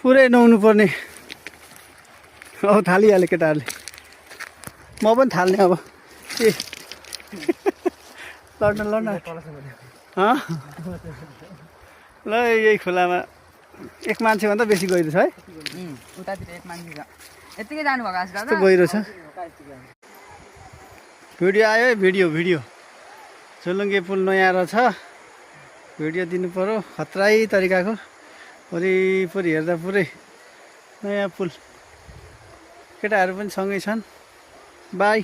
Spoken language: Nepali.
पुरै नुहाउनु पर्ने अब थालिहाल्यो केटाहरूले म पनि थाल्ने अब ए लड्न ल यही खोलामा एक मान्छेभन्दा बेसी गहिरो छ है उतातिर एक मान्छे छ यतिकै जानुभएको आजकल कस्तो गहिरो छ भिडियो आयो है भिडियो झोलुङ्गे पुल नयाँ रहेछ भिडियो दिनु पर्यो खतरै तरिकाको वरिपरि हेर्दा पुरै नयाँ पुल केटाहरू पनि सँगै छन् बाई